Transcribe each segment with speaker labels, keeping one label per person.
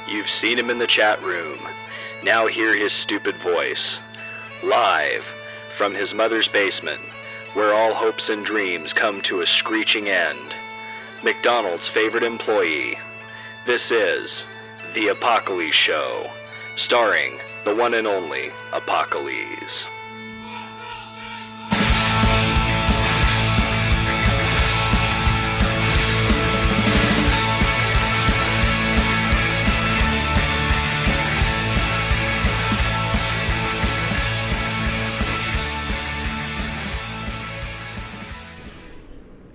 Speaker 1: You've seen him in the chat room. Now hear his stupid voice. Live from his mother's basement, where all hopes and dreams come to a screeching end. McDonald's favorite employee. This is The Apocalypse Show, starring the one and only Apocalypse.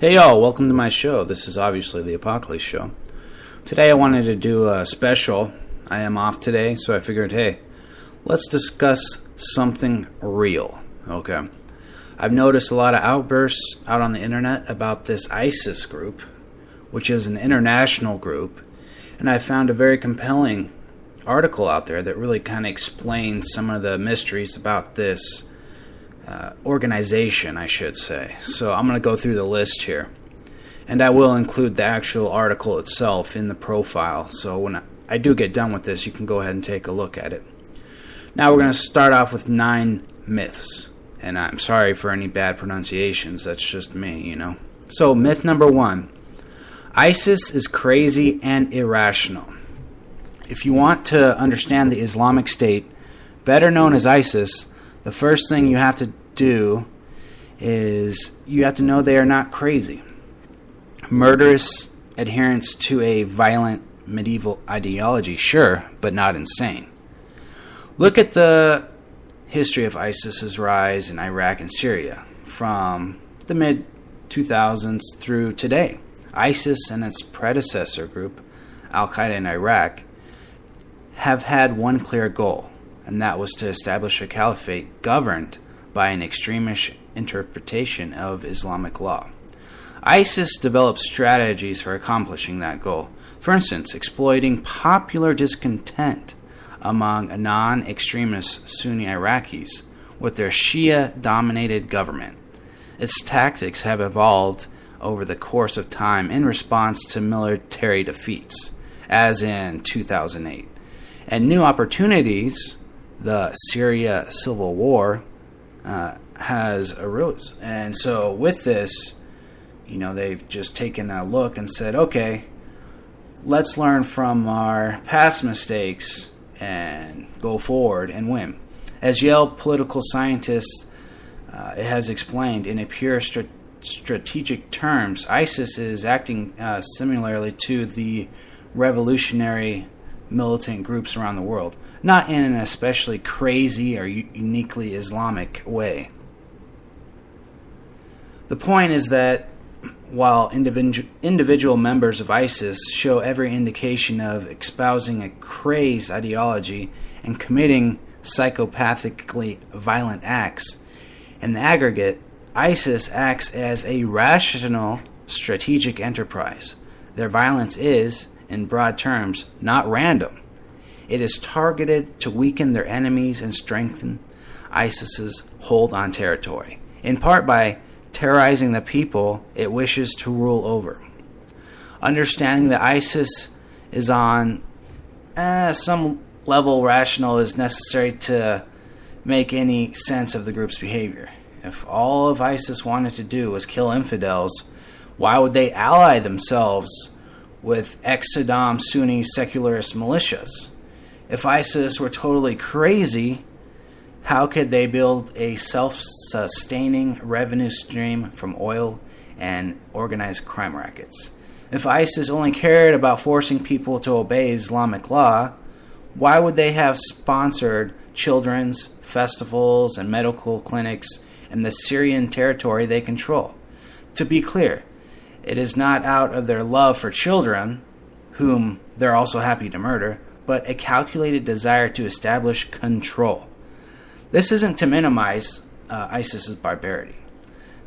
Speaker 2: Hey y'all, welcome to my show. This is obviously the Apocalypse Show. Today I wanted to do a special. I am off today, so I figured, hey, let's discuss something real. Okay. I've noticed a lot of outbursts out on the internet about this ISIS group, which is an international group, and I found a very compelling article out there that really kind of explains some of the mysteries about this organization, I should say. So I'm going to go through the list here, and I will include the actual article itself in the profile, so when I do get done with this, you can go ahead and take a look at it. Now we're going to start off with 9 myths, and I'm sorry for any bad pronunciations, that's just me, you know. So myth number 1, ISIS is crazy and irrational. If you want to understand the Islamic State, better known as ISIS, the first thing you have to do is you have to know they are not crazy. Murderous adherents to a violent medieval ideology, sure, but not insane. Look at the history of ISIS's rise in Iraq and Syria from the mid-2000s through today. ISIS and its predecessor group, Al-Qaeda in Iraq, have had one clear goal, and that was to establish a caliphate governed by an extremist interpretation of Islamic law. ISIS developed strategies for accomplishing that goal. For instance, exploiting popular discontent among non-extremist Sunni Iraqis with their Shia-dominated government. Its tactics have evolved over the course of time in response to military defeats, as in 2008, and new opportunities. The Syria civil war has arose. And so with this, you know, they've just taken a look and said, okay, let's learn from our past mistakes and go forward and win. As Yale political scientist it has explained, in a pure strategic terms, ISIS is acting similarly to the revolutionary militant groups around the world, not in an especially crazy or uniquely Islamic way. The point is that while individual members of ISIS show every indication of espousing a crazed ideology and committing psychopathically violent acts, in the aggregate, ISIS acts as a rational strategic enterprise. Their violence is, in broad terms, not random. It is targeted to weaken their enemies and strengthen ISIS's hold on territory, in part by terrorizing the people it wishes to rule over. Understanding that ISIS is on some level rational is necessary to make any sense of the group's behavior. If all of ISIS wanted to do was kill infidels, why would they ally themselves with ex-Saddam Sunni secularist militias? If ISIS were totally crazy, how could they build a self-sustaining revenue stream from oil and organized crime rackets? If ISIS only cared about forcing people to obey Islamic law, why would they have sponsored children's festivals and medical clinics in the Syrian territory they control? To be clear, it is not out of their love for children, whom they're also happy to murder, but a calculated desire to establish control. This isn't to minimize ISIS's barbarity.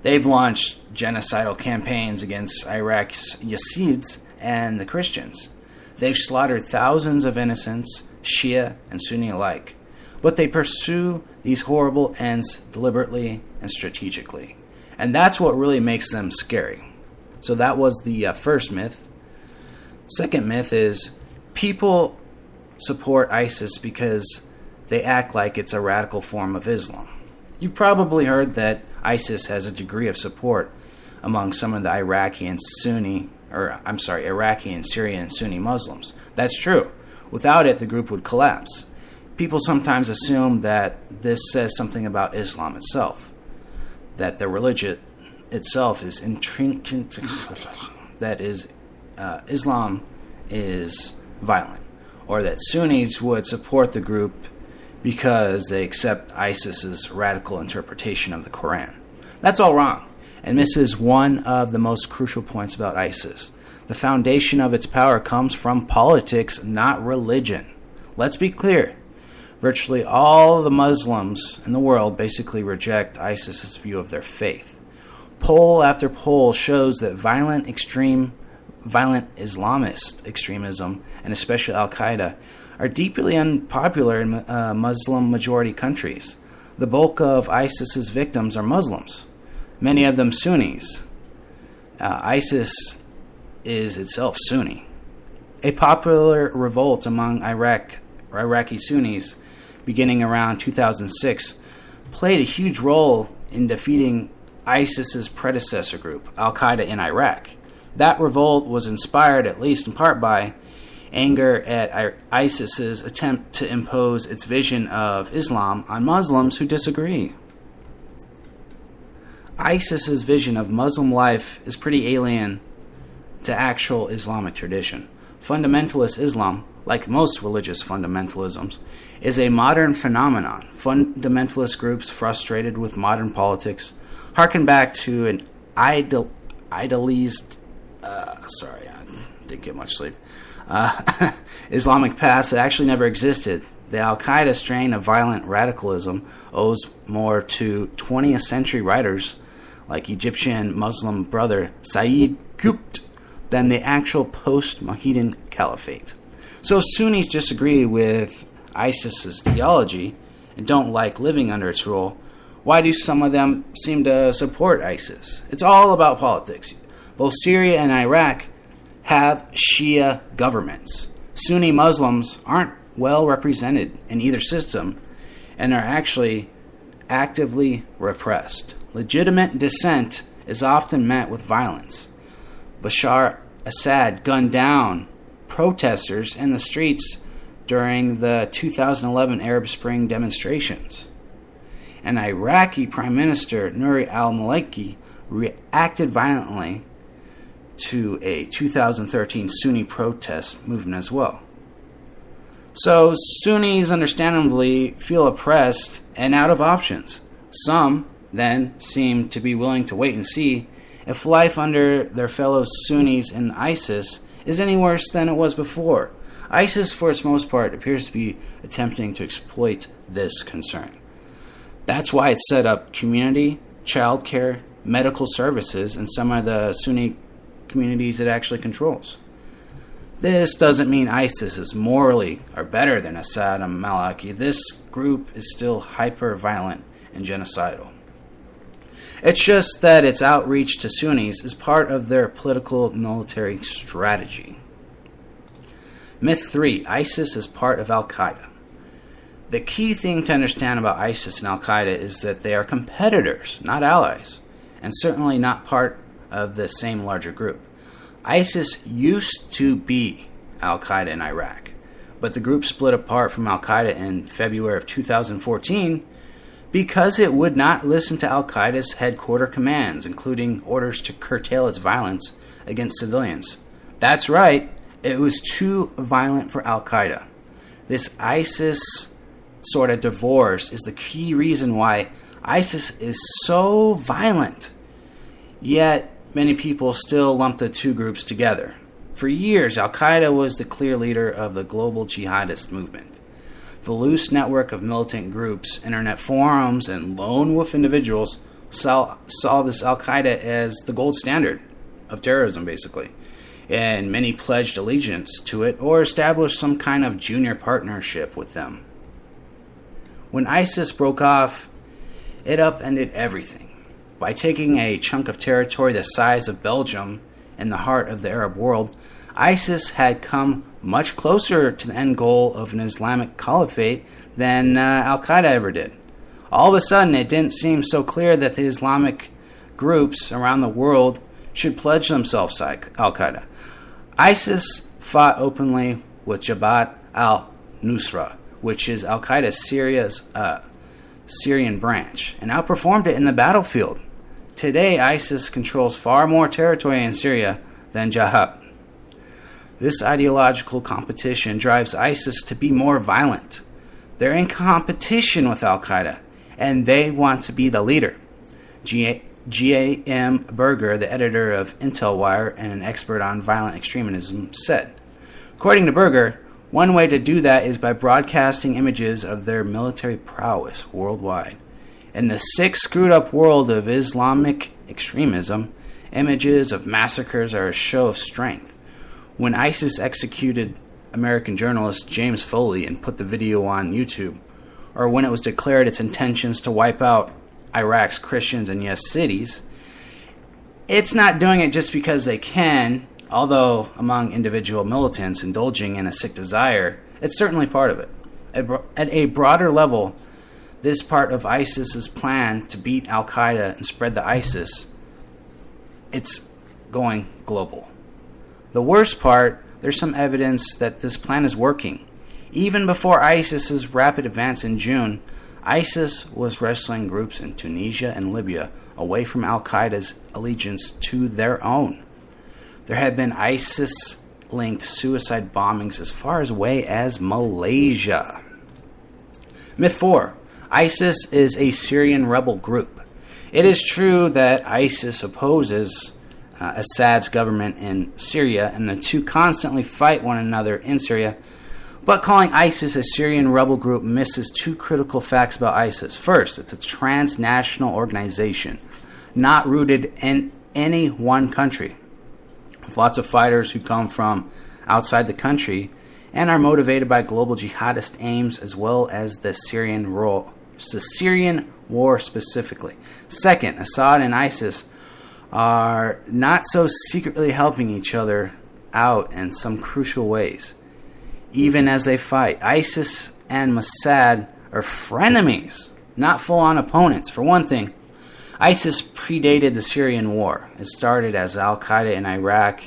Speaker 2: They've launched genocidal campaigns against Iraq's Yazidis and the Christians. They've slaughtered thousands of innocents, Shia and Sunni alike. But they pursue these horrible ends deliberately and strategically. And that's what really makes them scary. So that was the first myth. Second myth is people support ISIS because they act like it's a radical form of Islam. You've probably heard that ISIS has a degree of support among some of the Iraqi and Syrian and Sunni Muslims. That's true. Without it, the group would collapse. People sometimes assume that this says something about Islam itself, that the religion itself is intrinsic, that is, Islam is violent, or that Sunnis would support the group because they accept ISIS's radical interpretation of the Quran. That's all wrong, and misses one of the most crucial points about ISIS. The foundation of its power comes from politics, not religion. Let's be clear. Virtually all the Muslims in the world basically reject ISIS's view of their faith. Poll after poll shows that violent Islamist extremism, and especially Al-Qaeda, are deeply unpopular in Muslim-majority countries. The bulk of ISIS's victims are Muslims, many of them Sunnis. ISIS is itself Sunni. A popular revolt among Iraqi Sunnis beginning around 2006 played a huge role in defeating ISIS's predecessor group, Al-Qaeda in Iraq. That revolt was inspired, at least in part, by anger at ISIS's attempt to impose its vision of Islam on Muslims who disagree. ISIS's vision of Muslim life is pretty alien to actual Islamic tradition. Fundamentalist Islam, like most religious fundamentalisms, is a modern phenomenon. Fundamentalist groups frustrated with modern politics harken back to an idealized I didn't get much sleep. Islamic past that actually never existed. The Al-Qaeda strain of violent radicalism owes more to 20th century writers like Egyptian Muslim brother Sayyid Qutb than the actual post-Mohammedan caliphate. So if Sunnis disagree with ISIS's theology and don't like living under its rule, why do some of them seem to support ISIS? It's all about politics. Both Syria and Iraq have Shia governments. Sunni Muslims aren't well represented in either system and are actually actively repressed. Legitimate dissent is often met with violence. Bashar Assad gunned down protesters in the streets during the 2011 Arab Spring demonstrations. And Iraqi Prime Minister Nouri al-Maliki reacted violently to a 2013 Sunni protest movement as well. So Sunnis understandably feel oppressed and out of options. Some then seem to be willing to wait and see if life under their fellow Sunnis in ISIS is any worse than it was before. ISIS, for its most part, appears to be attempting to exploit this concern. That's why it set up community, childcare, medical services in some of the Sunni communities it actually controls. This doesn't mean ISIS is morally or better than Assad and Maliki. This group is still hyper-violent and genocidal. It's just that its outreach to Sunnis is part of their political military strategy. Myth 3. ISIS is part of Al-Qaeda. The key thing to understand about ISIS and Al-Qaeda is that they are competitors, not allies, and certainly not part of the same larger group. ISIS used to be Al-Qaeda in Iraq, but the group split apart from Al-Qaeda in February of 2014 because it would not listen to Al-Qaeda's headquarter commands, including orders to curtail its violence against civilians. That's right, it was too violent for Al-Qaeda. This ISIS sort of divorce is the key reason why ISIS is so violent. Yet, many people still lump the two groups together. For years, Al-Qaeda was the clear leader of the global jihadist movement. The loose network of militant groups, internet forums, and lone wolf individuals saw this Al-Qaeda as the gold standard of terrorism, basically. And many pledged allegiance to it or established some kind of junior partnership with them. When ISIS broke off, it upended everything. By taking a chunk of territory the size of Belgium in the heart of the Arab world, ISIS had come much closer to the end goal of an Islamic caliphate than Al-Qaeda ever did. All of a sudden, it didn't seem so clear that the Islamic groups around the world should pledge themselves to Al-Qaeda. ISIS fought openly with Jabhat al-Nusra, which is Al-Qaeda's Syrian branch, and outperformed it in the battlefield. Today, ISIS controls far more territory in Syria than Jabhat. This ideological competition drives ISIS to be more violent. They're in competition with Al-Qaeda, and they want to be the leader. G.A.M. Berger, the editor of IntelWire and an expert on violent extremism, said, according to Berger, one way to do that is by broadcasting images of their military prowess worldwide. In the sick, screwed-up world of Islamic extremism, images of massacres are a show of strength. When ISIS executed American journalist James Foley and put the video on YouTube, or when it was declared its intentions to wipe out Iraq's Christians and Yazidis, it's not doing it just because they can, although among individual militants indulging in a sick desire, it's certainly part of it. At a broader level, this part of ISIS's plan to beat Al-Qaeda and spread the ISIS, it's going global. The worst part, there's some evidence that this plan is working. Even before ISIS's rapid advance in June, ISIS was wrestling groups in Tunisia and Libya away from Al-Qaeda's allegiance to their own. There had been ISIS-linked suicide bombings as far away as Malaysia. Myth 4. ISIS is a Syrian rebel group. It is true that ISIS opposes Assad's government in Syria, and the two constantly fight one another in Syria, but calling ISIS a Syrian rebel group misses two critical facts about ISIS. First, it's a transnational organization, not rooted in any one country, with lots of fighters who come from outside the country and are motivated by global jihadist aims as well as the Syrian war specifically. Second, Assad and ISIS are not so secretly helping each other out in some crucial ways. Even as they fight, ISIS and Mossad are frenemies, not full-on opponents. For one thing, ISIS predated the Syrian war. It started as Al-Qaeda in Iraq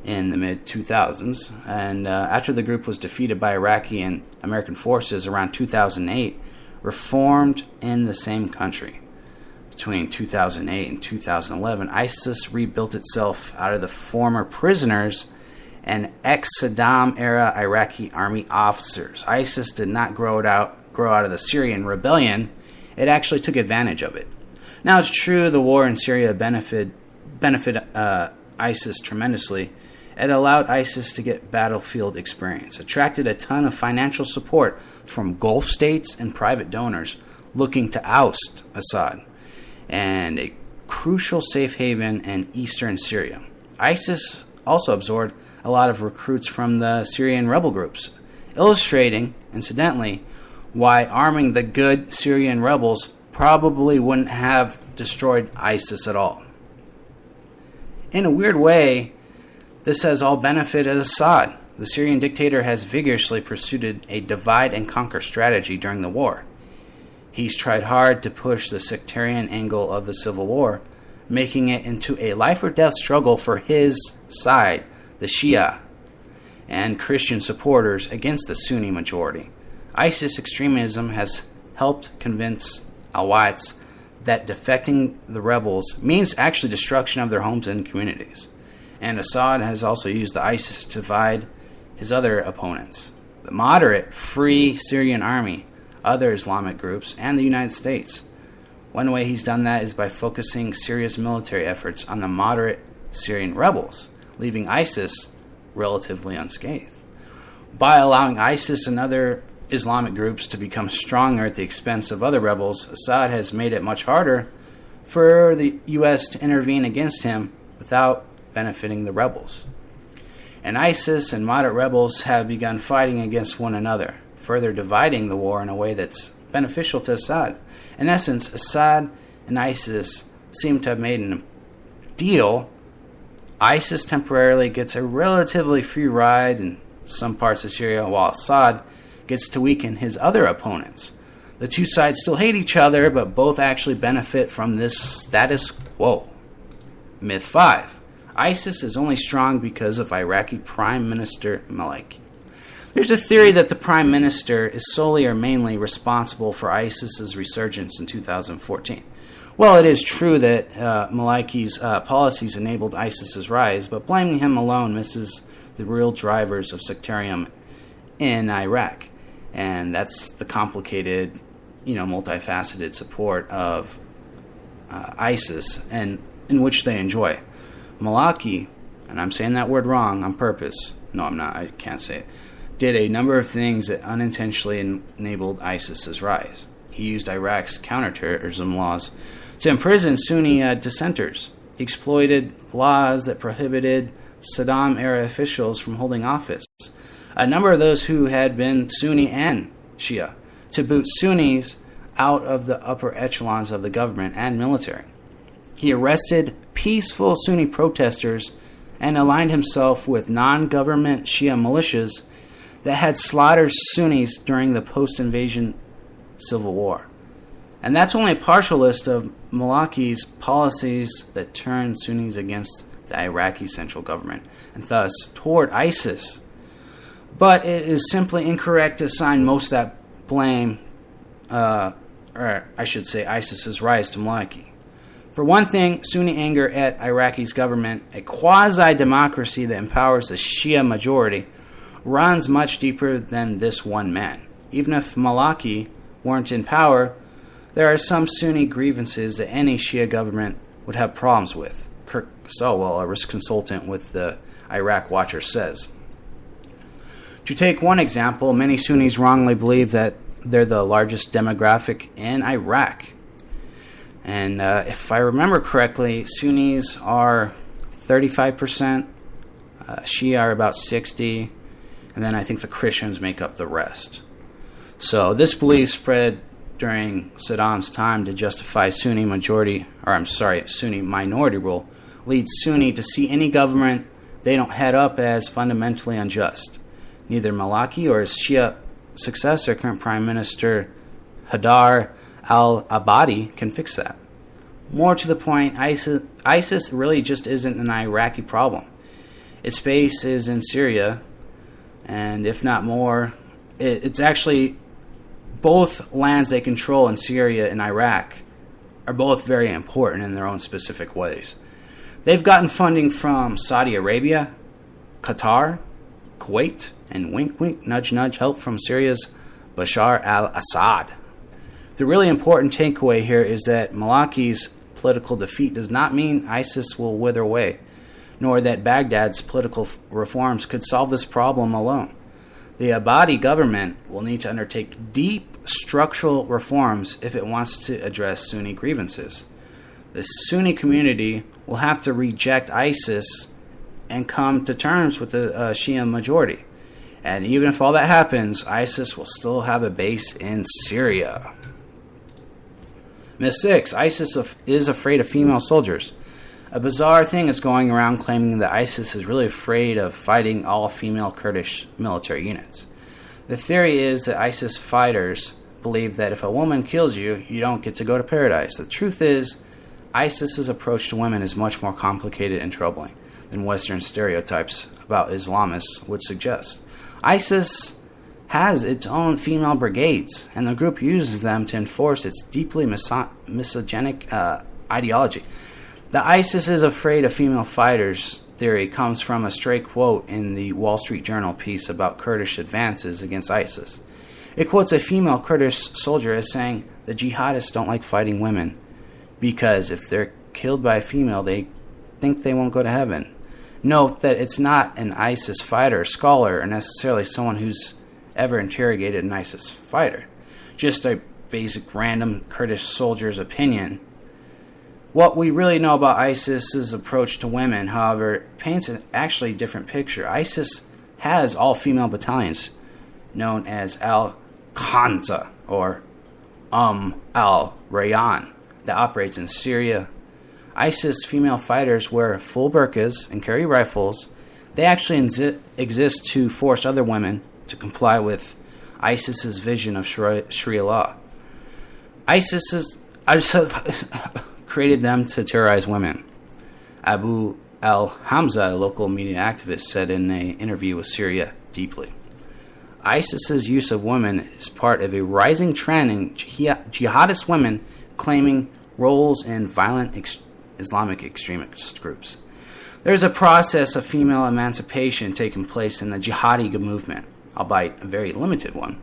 Speaker 2: in the mid-2000s, and after the group was defeated by Iraqi and American forces around 2008, reformed in the same country. Between 2008 and 2011, ISIS rebuilt itself out of the former prisoners and ex-Saddam-era Iraqi army officers. ISIS did not grow out of the Syrian rebellion. It actually took advantage of it. Now, it's true the war in Syria benefited ISIS tremendously. It allowed ISIS to get battlefield experience, attracted a ton of financial support from Gulf states and private donors looking to oust Assad, and a crucial safe haven in eastern Syria. ISIS also absorbed a lot of recruits from the Syrian rebel groups, illustrating, incidentally, why arming the good Syrian rebels probably wouldn't have destroyed ISIS at all. In a weird way, this has all benefited Assad. The Syrian dictator has vigorously pursued a divide-and-conquer strategy during the war. He's tried hard to push the sectarian angle of the civil war, making it into a life-or-death struggle for his side, the Shia, and Christian supporters against the Sunni majority. ISIS extremism has helped convince Alawites that defecting the rebels means actually destruction of their homes and communities. And Assad has also used the ISIS to divide his other opponents, the moderate Free Syrian Army, other Islamic groups, and the United States. One way he's done that is by focusing Syria's military efforts on the moderate Syrian rebels, leaving ISIS relatively unscathed. By allowing ISIS and other Islamic groups to become stronger at the expense of other rebels, Assad has made it much harder for the U.S. to intervene against him without benefiting the rebels. And ISIS and moderate rebels have begun fighting against one another, further dividing the war in a way that's beneficial to Assad. In essence, Assad and ISIS seem to have made a deal. ISIS temporarily gets a relatively free ride in some parts of Syria, while Assad gets to weaken his other opponents. The two sides still hate each other, but both actually benefit from this status quo. Myth 5. ISIS is only strong because of Iraqi Prime Minister Maliki. There's a theory that the Prime Minister is solely or mainly responsible for ISIS's resurgence in 2014. Well, it is true that Maliki's policies enabled ISIS's rise, but blaming him alone misses the real drivers of sectarianism in Iraq. And that's the complicated, multifaceted support of ISIS, and in which they enjoy. Maliki, and I'm saying that word wrong on purpose. No, I'm not. I can't say it. Did a number of things that unintentionally enabled ISIS's rise. He used Iraq's counterterrorism laws to imprison Sunni dissenters. He exploited laws that prohibited Saddam-era officials from holding office. A number of those who had been Sunni and Shia, to boot Sunnis out of the upper echelons of the government and military. He arrested peaceful Sunni protesters and aligned himself with non-government Shia militias that had slaughtered Sunnis during the post-invasion civil war. And that's only a partial list of Maliki's policies that turned Sunnis against the Iraqi central government, and thus toward ISIS. But it is simply incorrect to assign most of that blame, or I should say ISIS's rise to Maliki. For one thing, Sunni anger at Iraqi's government, a quasi-democracy that empowers the Shia majority, runs much deeper than this one man. Even if Maliki weren't in power, there are some Sunni grievances that any Shia government would have problems with. Kirk Sowell, a risk consultant with the Iraq Watcher, says. To take one example, many Sunnis wrongly believe that they're the largest demographic in Iraq. And if I remember correctly, Sunnis are 35%, Shia are about 60%, and then I think the Christians make up the rest. So this belief spread during Saddam's time to justify Sunni minority rule, leads Sunni to see any government they don't head up as fundamentally unjust. Neither Maliki or his Shia successor, current Prime Minister Haidar al-Abadi, can fix that. More to the point, ISIS really just isn't an Iraqi problem. Its base is in Syria, and if not more, it's actually both lands they control in Syria and Iraq are both very important in their own specific ways. They've gotten funding from Saudi Arabia, Qatar, Kuwait, and wink wink, nudge nudge, help from Syria's Bashar al-Assad. The really important takeaway here is that Maliki's political defeat does not mean ISIS will wither away, nor that Baghdad's political reforms could solve this problem alone. The Abadi government will need to undertake deep structural reforms if it wants to address Sunni grievances. The Sunni community will have to reject ISIS and come to terms with the Shia majority. And even if all that happens, ISIS will still have a base in Syria. Myth 6. ISIS is afraid of female soldiers. A bizarre thing is going around claiming that ISIS is really afraid of fighting all-female Kurdish military units. The theory is that ISIS fighters believe that if a woman kills you, you don't get to go to paradise. The truth is, ISIS's approach to women is much more complicated and troubling than Western stereotypes about Islamists would suggest. ISIS has its own female brigades, and the group uses them to enforce its deeply misogynic ideology. The ISIS is afraid of female fighters theory comes from a stray quote in the Wall Street Journal piece about Kurdish advances against ISIS. It quotes a female Kurdish soldier as saying, "The jihadists don't like fighting women because if they're killed by a female, they think they won't go to heaven." Note that it's not an ISIS fighter, scholar, or necessarily someone who's ever interrogated an ISIS fighter. Just a basic random Kurdish soldier's opinion. What we really know about ISIS's approach to women, however, paints an actually different picture. ISIS has all-female battalions known as Al-Khansa or Al-Rayyan that operates in Syria. ISIS female fighters wear full burqas and carry rifles They actually exist to force other women to comply with ISIS's vision of Sharia law. ISIS created them to terrorize women. Abu al-Hamza, a local media activist, said in an interview with Syria Deeply, ISIS's use of women is part of a rising trend in jihadist women claiming roles in violent Islamic extremist groups. There is a process of female emancipation taking place in the jihadi movement, albeit a very limited one.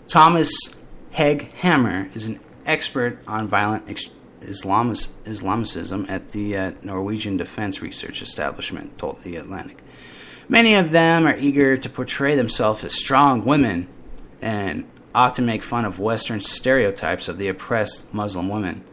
Speaker 2: Thomas Heghammer is an expert on violent Islamicism at the Norwegian Defense Research Establishment, told The Atlantic. Many of them are eager to portray themselves as strong women and ought to make fun of Western stereotypes of the oppressed Muslim women.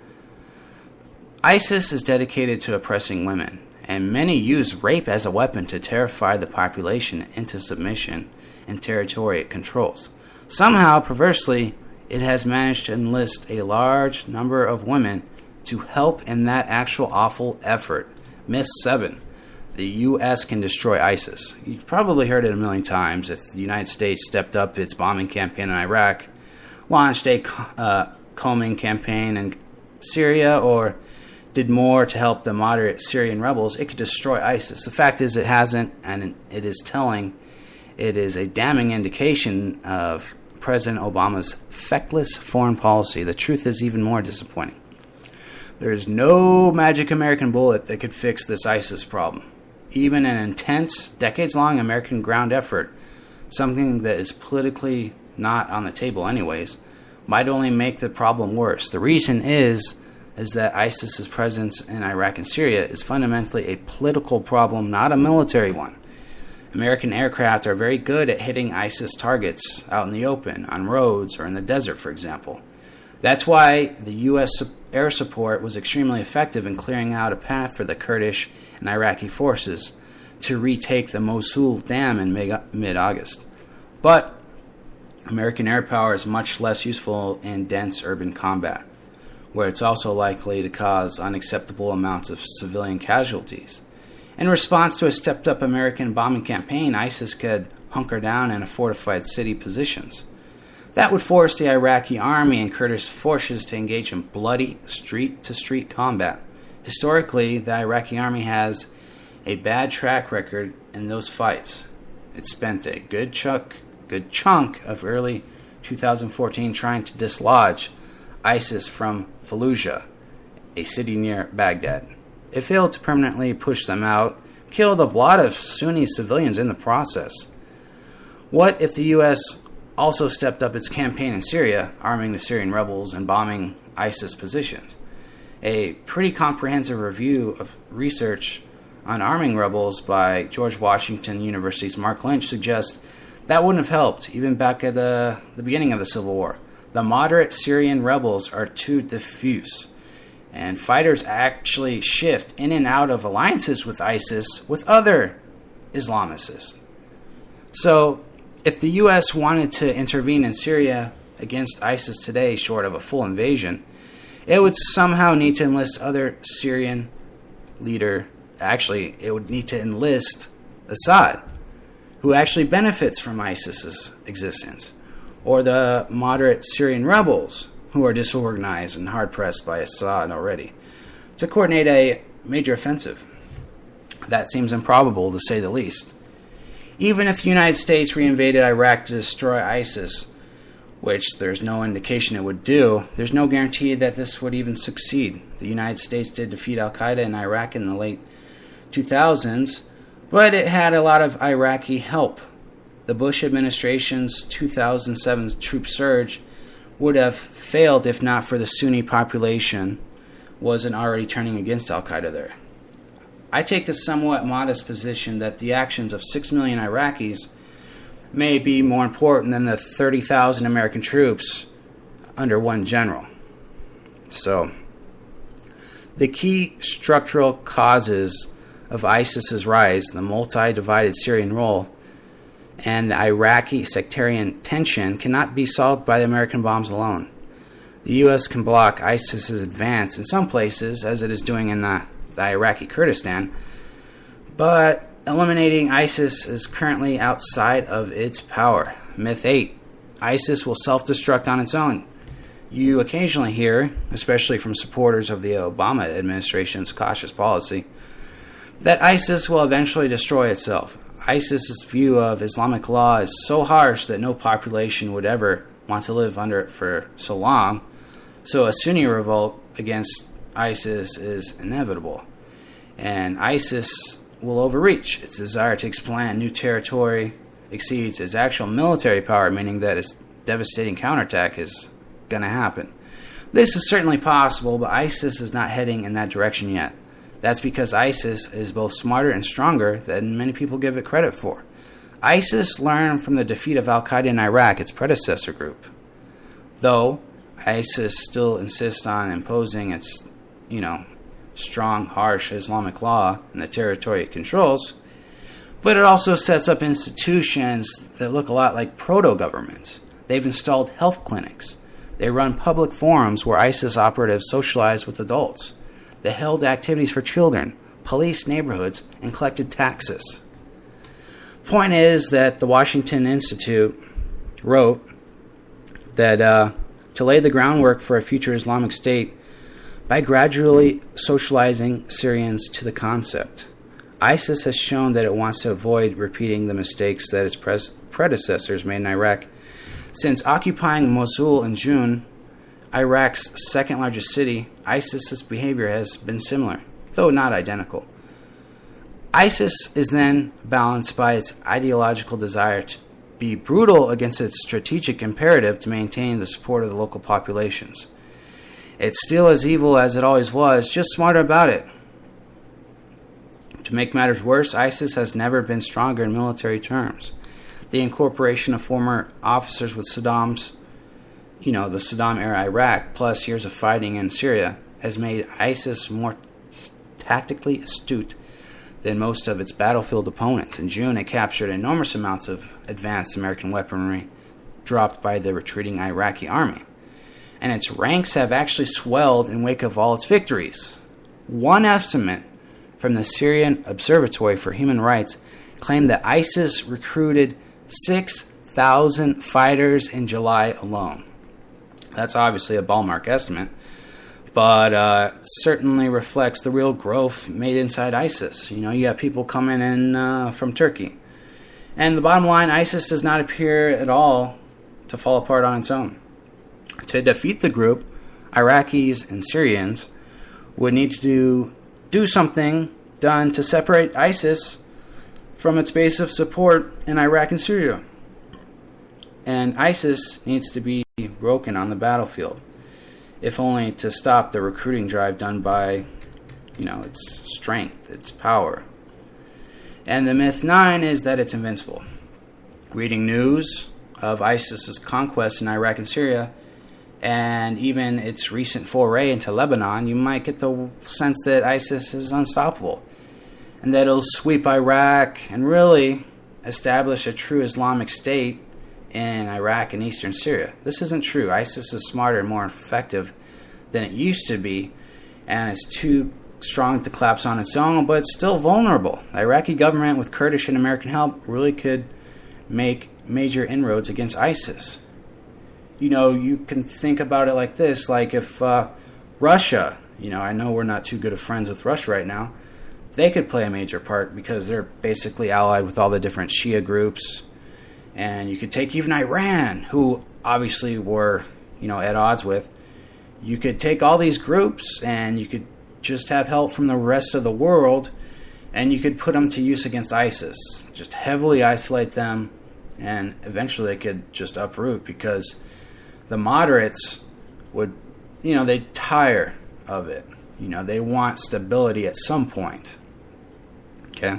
Speaker 2: ISIS is dedicated to oppressing women, and many use rape as a weapon to terrify the population into submission and territory it controls. Somehow, perversely, it has managed to enlist a large number of women to help in that actual awful effort. Myth 7. The U.S. can destroy ISIS. You've probably heard it a million times. If the United States stepped up its bombing campaign in Iraq, launched a combing campaign in Syria, or did more to help the moderate Syrian rebels, it could destroy ISIS. The fact is it hasn't, and it is telling. It is a damning indication of President Obama's feckless foreign policy. The truth is even more disappointing. There is no magic American bullet that could fix this ISIS problem. Even an intense, decades-long American ground effort, something that is politically not on the table anyways, might only make the problem worse. The reason is that ISIS's presence in Iraq and Syria is fundamentally a political problem, not a military one. American aircraft are very good at hitting ISIS targets out in the open, on roads, or in the desert, for example. That's why the U.S. air support was extremely effective in clearing out a path for the Kurdish and Iraqi forces to retake the Mosul Dam in mid-August. But American air power is much less useful in dense urban combat, where it's also likely to cause unacceptable amounts of civilian casualties. In response to a stepped-up American bombing campaign, ISIS could hunker down in a fortified city positions. That would force the Iraqi army and Kurdish forces to engage in bloody street-to-street combat. Historically, the Iraqi army has a bad track record in those fights. It spent a good chunk of early 2014 trying to dislodge ISIS from Fallujah, a city near Baghdad. It failed to permanently push them out, killed a lot of Sunni civilians in the process. What if the U.S. also stepped up its campaign in Syria, arming the Syrian rebels and bombing ISIS positions? A pretty comprehensive review of research on arming rebels by George Washington University's Mark Lynch suggests that wouldn't have helped, even back at the beginning of the Civil War. The moderate Syrian rebels are too diffuse, and fighters actually shift in and out of alliances with ISIS with other Islamicists. So, if the U.S. wanted to intervene in Syria against ISIS today, short of a full invasion, it would somehow need to enlist other Syrian leader. Actually, it would need to enlist Assad, who actually benefits from ISIS's existence, or the moderate Syrian rebels, who are disorganized and hard-pressed by Assad already, to coordinate a major offensive. That seems improbable, to say the least. Even if the United States reinvaded Iraq to destroy ISIS, which there's no indication it would do, there's no guarantee that this would even succeed. The United States did defeat al-Qaeda in Iraq in the late 2000s, but it had a lot of Iraqi help. The Bush administration's 2007 troop surge would have failed if not for the Sunni population wasn't already turning against al-Qaeda there. I take the somewhat modest position that the actions of 6 million Iraqis may be more important than the 30,000 American troops under one general. So, the key structural causes of ISIS's rise, the multi-divided Syrian role, and the Iraqi sectarian tension cannot be solved by the American bombs alone. The U.S. can block ISIS's advance in some places, as it is doing in the Iraqi Kurdistan, but eliminating ISIS is currently outside of its power. Myth 8. ISIS will self-destruct on its own. You occasionally hear, especially from supporters of the Obama administration's cautious policy, that ISIS will eventually destroy itself. ISIS's view of Islamic law is so harsh that no population would ever want to live under it for so long, so a Sunni revolt against ISIS is inevitable. And ISIS will overreach. Its desire to expand new territory exceeds its actual military power, meaning that its devastating counterattack is going to happen. This is certainly possible, but ISIS is not heading in that direction yet. That's because ISIS is both smarter and stronger than many people give it credit for. ISIS learned from the defeat of Al-Qaeda in Iraq, its predecessor group. Though ISIS still insists on imposing its, strong, harsh Islamic law in the territory it controls, but it also sets up institutions that look a lot like proto-governments. They've installed health clinics. They run public forums where ISIS operatives socialize with adults. They held activities for children, policed neighborhoods, and collected taxes. Point is that the Washington Institute wrote that to lay the groundwork for a future Islamic State by gradually socializing Syrians to the concept. ISIS has shown that it wants to avoid repeating the mistakes that its predecessors made in Iraq. Since occupying Mosul in June, Iraq's second largest city, ISIS's behavior has been similar, though not identical. ISIS is then balanced by its ideological desire to be brutal against its strategic imperative to maintain the support of the local populations. It's still as evil as it always was, just smarter about it. To make matters worse, ISIS has never been stronger in military terms. The incorporation of former officers with Saddam's, the Saddam-era Iraq, plus years of fighting in Syria, has made ISIS more tactically astute than most of its battlefield opponents. In June, it captured enormous amounts of advanced American weaponry dropped by the retreating Iraqi army. And its ranks have actually swelled in wake of all its victories. One estimate from the Syrian Observatory for Human Rights claimed that ISIS recruited 6,000 fighters in July alone. That's obviously a ballpark estimate, but certainly reflects the real growth made inside ISIS. You have people coming in from Turkey. And the bottom line, ISIS does not appear at all to fall apart on its own. To defeat the group, Iraqis and Syrians would need to do something done to separate ISIS from its base of support in Iraq and Syria. And ISIS needs to be broken on the battlefield, if only to stop the recruiting drive done by, its strength, its power. And the myth 9 is that it's invincible. Reading news of ISIS's conquests in Iraq and Syria, and even its recent foray into Lebanon, you might get the sense that ISIS is unstoppable, and that it'll sweep Iraq and really establish a true Islamic State in Iraq and eastern Syria. This isn't true. ISIS is smarter and more effective than it used to be, and it's too strong to collapse on its own, but it's still vulnerable. The Iraqi government, with Kurdish and American help, really could make major inroads against ISIS. You can think about it like this, like if Russia, I know we're not too good of friends with Russia right now, they could play a major part because they're basically allied with all the different Shia groups. And you could take even Iran, who obviously were, at odds with. You could take all these groups and you could just have help from the rest of the world, and you could put them to use against ISIS. Just heavily isolate them, and eventually they could just uproot, because the moderates would, they tire of it. They want stability at some point. Okay?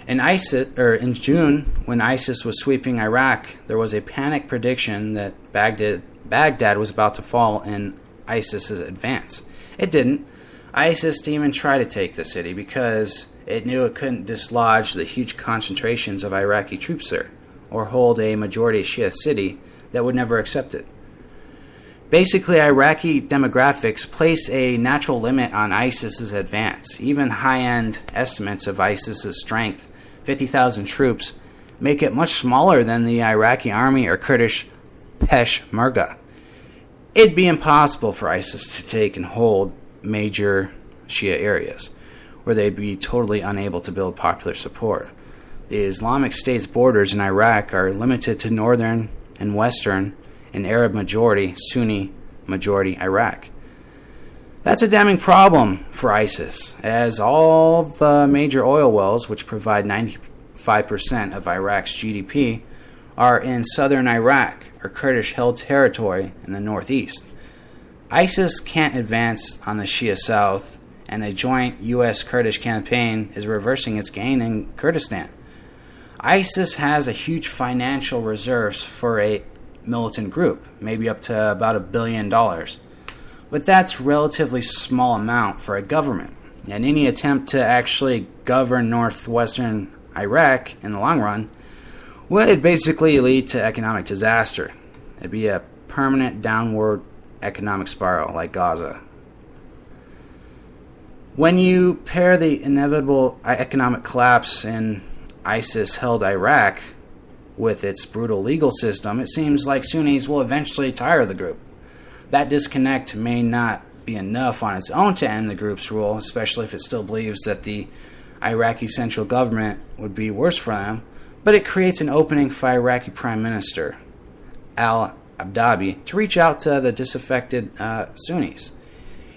Speaker 2: In June, when ISIS was sweeping Iraq, there was a panic prediction that Baghdad was about to fall in ISIS's advance. It didn't. ISIS didn't even try to take the city because it knew it couldn't dislodge the huge concentrations of Iraqi troops there, or hold a majority Shia city that would never accept it. Basically, Iraqi demographics place a natural limit on ISIS's advance. Even high-end estimates of ISIS's strength, 50,000 troops, make it much smaller than the Iraqi army or Kurdish Peshmerga. It'd be impossible for ISIS to take and hold major Shia areas, where they'd be totally unable to build popular support. The Islamic State's borders in Iraq are limited to northern and western and Arab majority, Sunni majority Iraq. That's a damning problem for ISIS, as all the major oil wells, which provide 95% of Iraq's GDP, are in southern Iraq or Kurdish-held territory in the northeast. ISIS can't advance on the Shia south, and a joint U.S.-Kurdish campaign is reversing its gain in Kurdistan. ISIS has a huge financial reserves for a militant group, maybe up to about $1 billion. But that's a relatively small amount for a government, and any attempt to actually govern northwestern Iraq in the long run would basically lead to economic disaster. It'd be a permanent downward economic spiral like Gaza. When you pair the inevitable economic collapse in ISIS-held Iraq with its brutal legal system, it seems like Sunnis will eventually tire of the group. That disconnect may not be enough on its own to end the group's rule, especially if it still believes that the Iraqi central government would be worse for them, but it creates an opening for Iraqi Prime Minister al-Abdabi to reach out to the disaffected Sunnis.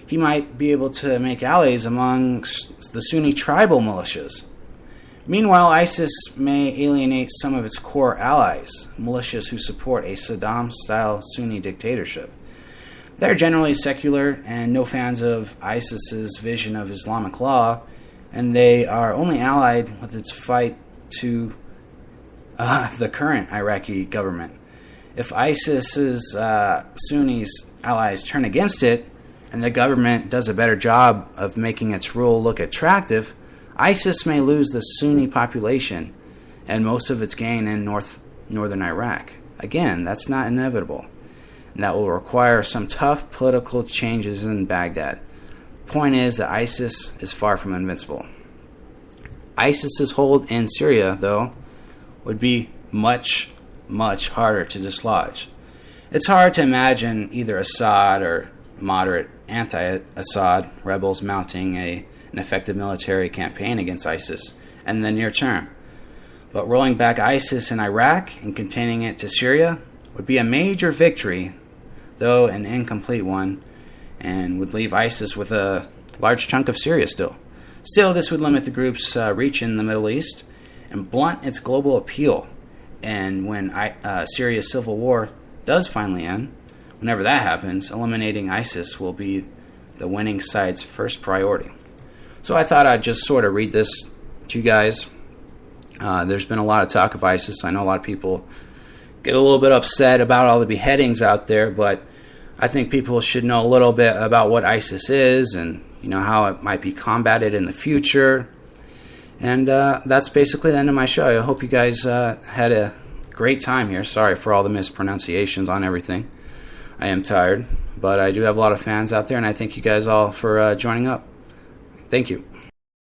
Speaker 2: He might be able to make allies among the Sunni tribal militias. Meanwhile, ISIS may alienate some of its core allies, militias who support a Saddam-style Sunni dictatorship. They're generally secular and no fans of ISIS's vision of Islamic law, and they are only allied with its fight to the current Iraqi government. If ISIS's Sunnis allies turn against it, and the government does a better job of making its rule look attractive, ISIS may lose the Sunni population and most of its gain in northern Iraq. Again, that's not inevitable, and that will require some tough political changes in Baghdad. The point is that ISIS is far from invincible. ISIS's hold in Syria, though, would be much, much harder to dislodge. It's hard to imagine either Assad or moderate anti-Assad rebels mounting an effective military campaign against ISIS in the near term. But rolling back ISIS in Iraq and containing it to Syria would be a major victory, though an incomplete one, and would leave ISIS with a large chunk of Syria still. Still, this would limit the group's reach in the Middle East and blunt its global appeal. And when Syria's civil war does finally end, whenever that happens, eliminating ISIS will be the winning side's first priority. So I thought I'd just sort of read this to you guys. There's been a lot of talk of ISIS. I know a lot of people get a little bit upset about all the beheadings out there, but I think people should know a little bit about what ISIS is and how it might be combated in the future. And that's basically the end of my show. I hope you guys had a great time here. Sorry for all the mispronunciations on everything. I am tired, but I do have a lot of fans out there, and I thank you guys all for joining up. Thank you.